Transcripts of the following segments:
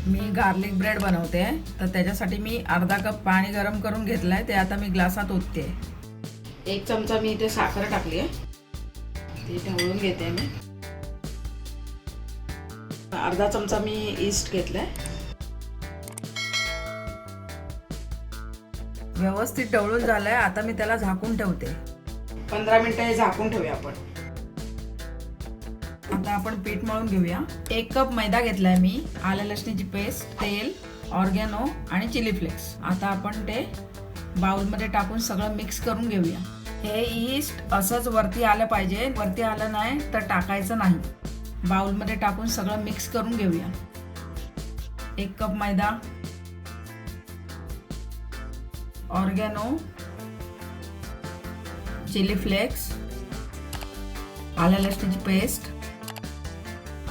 मी garlic bread बनवते, तर त्याच्यासाठी मी अर्धा कप पाणी गरम करून घेतलंय. ते आता मी ग्लासात ओतते. 1 चमचा मी इथे साखर टाकली आहे, ती ढवळून घेते मी. अर्धा चमचा मी ईस्ट घेतलाय. व्यवस्थित ढवळून झालंय. आता मी त्याला झाकून ठेवते. 15 मिनिटं झाकून ठेवूया आपण. आता आपण पीठ मळून घेऊया. 1 कप मैदा घेतलाय मी, आलं लसणीची पेस्ट, तेल, ऑर्गॅनो आणि चिली फ्लेक्स. आता आपण ते बाउलमध्ये टाकून सगळं मिक्स करून घेऊया. हे ईस्ट असंच वरती आलं पाहिजे. वरती आलं नाही तर टाकायचं नाही. बाउलमध्ये टाकून सगळं मिक्स करून घेऊया. 1 कप मैदा, ऑर्गॅनो, चिली फ्लेक्स, आलं लसणीची पेस्ट.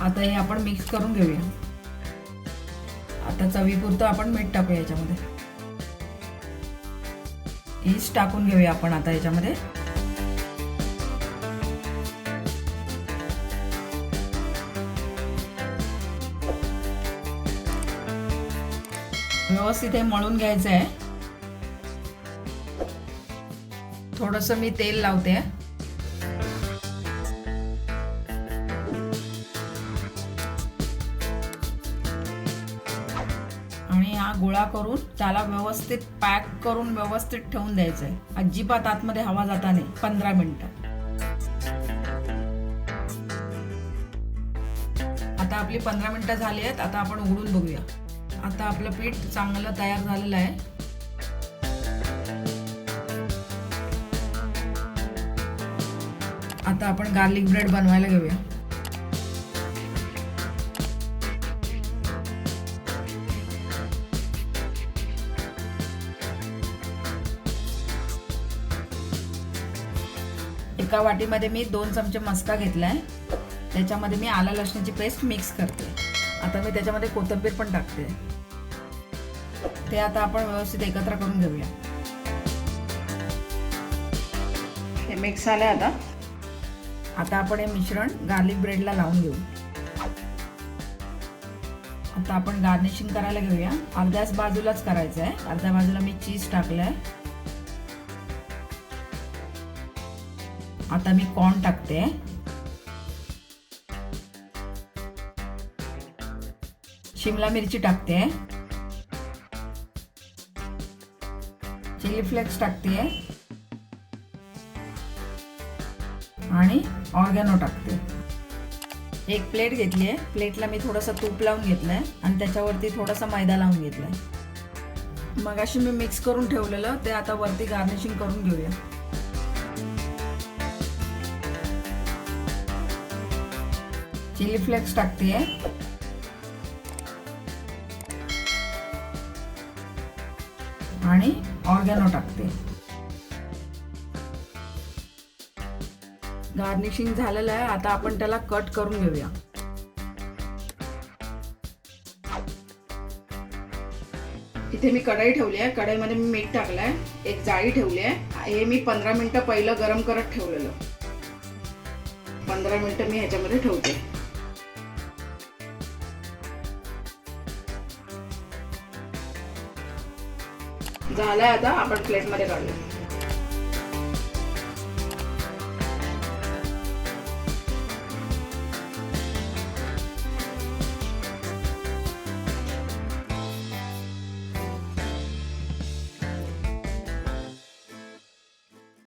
आता हे आपण मिक्स करून घेऊया. आता चवीपुरतं आपण मीठ टाकूया याच्यामध्ये. ईस्ट टाकून घेऊया आपण आता याच्यामध्ये. व्यवस्थित हे मळून घ्यायचं आहे. थोडंसं मी तेल लावते. आणि हा गोळा करून त्याला व्यवस्थित पॅक करून व्यवस्थित ठेवून द्यायचं आहे. अजिबात आतमध्ये हवा जाता नाही. 15 मिनिटं. आता आपली 15 मिनिटं झाली आहेत. आता आपण उघडून बघूया. आता आपलं पीठ चांगलं तयार झालेलं आहे. आता आपण गार्लिक ब्रेड बनवायला घेऊया. एका वाटीमध्ये मी 2 चमचे मस्का घेतलाय. त्याच्यामध्ये मी आलं लसणीची पेस्ट मिक्स करते. आता मी त्याच्यामध्ये कोथिंबीर पण टाकते. ते आता आपण व्यवस्थित एकत्र करून घेऊया. हे मिक्स झाले. आता आपण हे मिश्रण गार्लिक ब्रेडला लावून घेऊ. आता आपण गार्निशिंग करायला घेऊया. अर्ध्याच बाजूलाच करायचं आहे. अर्ध्या बाजूला मी चीज टाकलंय. आता मी कॉर्न टाकते. शिमला मिरची टाकते. चिली फ्लेक्स टाकते आणि ऑर्गॅनो टाकते. एक प्लेट घेतली आहे. प्लेटला मी थोडंसं तूप लावून घेतलंय आणि त्याच्यावरती थोडासा मैदा लावून घेतलाय. मगाशी मी मिक्स करून ठेवलेलं ते आता वरती गार्निशिंग करून घेऊया. चिली फ्लेक्स टाकते आणि ऑर्गॅनो टाकते. गार्निशिंग झालेलं आहे. आता आपण त्याला कट करून घेऊया. इथे मी कढई ठेवली आहे. कढईमध्ये मी मीठ टाकलंय. एक जाळी ठेवली आहे. हे मी 15 मिनिटं पहिलं गरम करत ठेवलेलं. 15 मिनिटं मी ह्याच्यामध्ये ठेवते. झालंय. आता आपण प्लेटमध्ये काढूया.